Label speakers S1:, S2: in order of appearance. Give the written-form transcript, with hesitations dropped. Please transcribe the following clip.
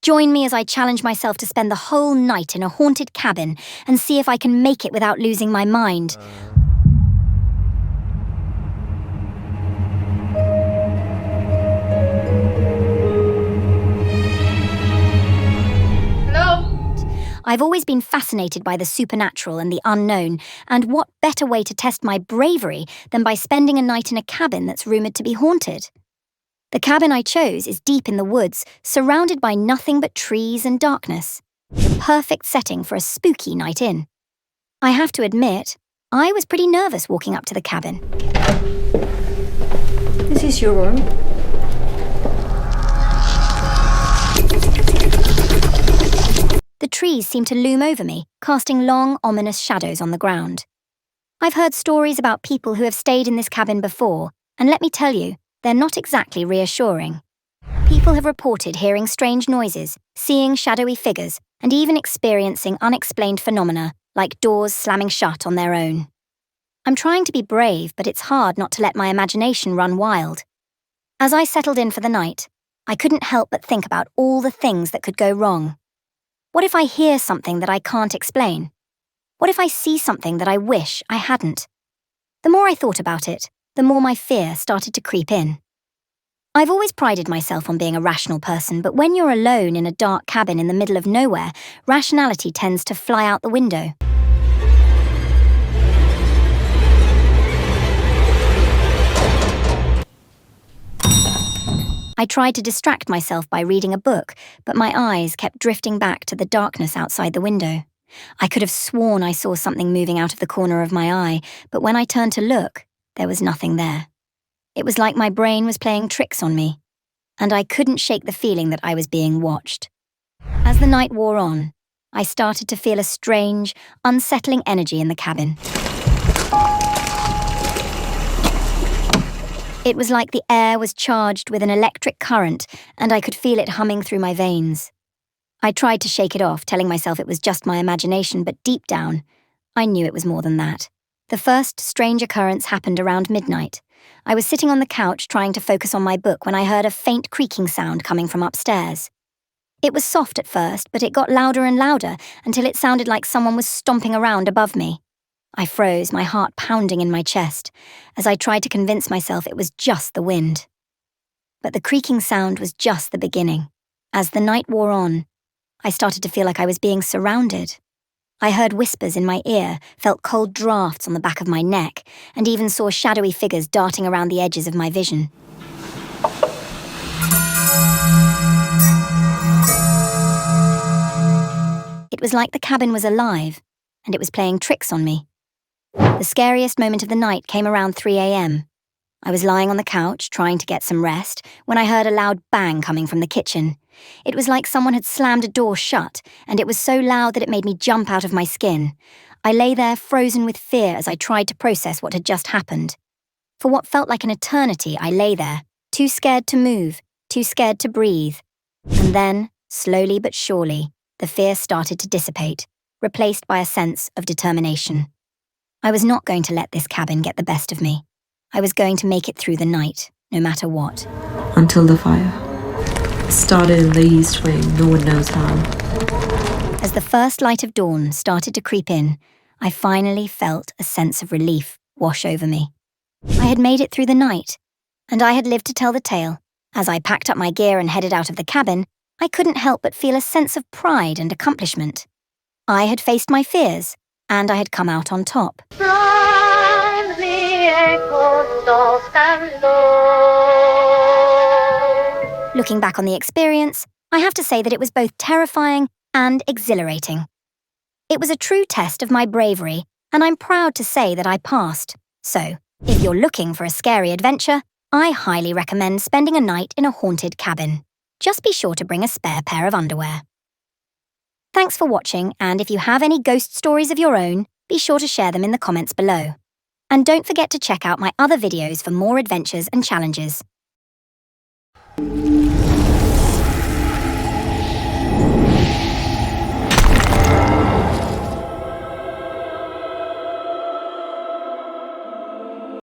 S1: Join me as I challenge myself to spend the whole night in a haunted cabin and see if I can make it without losing my mind. I've always been fascinated by the supernatural and the unknown, and what better way to test my bravery than by spending a night in a cabin that's rumoured to be haunted? The cabin I chose is deep in the woods, surrounded by nothing but trees and darkness. The perfect setting for a spooky night in. I have to admit, I was pretty nervous walking up to the cabin.
S2: This is your room.
S1: The trees seem to loom over me, casting long, ominous shadows on the ground. I've heard stories about people who have stayed in this cabin before, and let me tell you, they're not exactly reassuring. People have reported hearing strange noises, seeing shadowy figures, and even experiencing unexplained phenomena, like doors slamming shut on their own. I'm trying to be brave, but it's hard not to let my imagination run wild. As I settled in for the night, I couldn't help but think about all the things that could go wrong. What if I hear something that I can't explain? What if I see something that I wish I hadn't? The more I thought about it, the more my fear started to creep in. I've always prided myself on being a rational person, but when you're alone in a dark cabin in the middle of nowhere, rationality tends to fly out the window. I tried to distract myself by reading a book, but my eyes kept drifting back to the darkness outside the window. I could have sworn I saw something moving out of the corner of my eye, but when I turned to look, there was nothing there. It was like my brain was playing tricks on me, and I couldn't shake the feeling that I was being watched. As the night wore on, I started to feel a strange, unsettling energy in the cabin. It was like the air was charged with an electric current, and I could feel it humming through my veins. I tried to shake it off, telling myself it was just my imagination, but deep down, I knew it was more than that. The first strange occurrence happened around midnight. I was sitting on the couch trying to focus on my book when I heard a faint creaking sound coming from upstairs. It was soft at first, but it got louder and louder until it sounded like someone was stomping around above me. I froze, my heart pounding in my chest, as I tried to convince myself it was just the wind. But the creaking sound was just the beginning. As the night wore on, I started to feel like I was being surrounded. I heard whispers in my ear, felt cold drafts on the back of my neck, and even saw shadowy figures darting around the edges of my vision. It was like the cabin was alive, and it was playing tricks on me. The scariest moment of the night came around 3 a.m. I was lying on the couch, trying to get some rest, when I heard a loud bang coming from the kitchen. It was like someone had slammed a door shut, and it was so loud that it made me jump out of my skin. I lay there frozen with fear as I tried to process what had just happened. For what felt like an eternity, I lay there, too scared to move, too scared to breathe. And then, slowly but surely, the fear started to dissipate, replaced by a sense of determination. I was not going to let this cabin get the best of me. I was going to make it through the night, no matter what.
S2: Until the fire started in the east wing, no one knows how.
S1: As the first light of dawn started to creep in, I finally felt a sense of relief wash over me. I had made it through the night, and I had lived to tell the tale. As I packed up my gear and headed out of the cabin, I couldn't help but feel a sense of pride and accomplishment. I had faced my fears, and I had come out on top. Looking back on the experience, I have to say that it was both terrifying and exhilarating. It was a true test of my bravery, and I'm proud to say that I passed. So, if you're looking for a scary adventure, I highly recommend spending a night in a haunted cabin. Just be sure to bring a spare pair of underwear. Thanks for watching, and if you have any ghost stories of your own, be sure to share them in the comments below. And don't forget to check out my other videos for more adventures and challenges.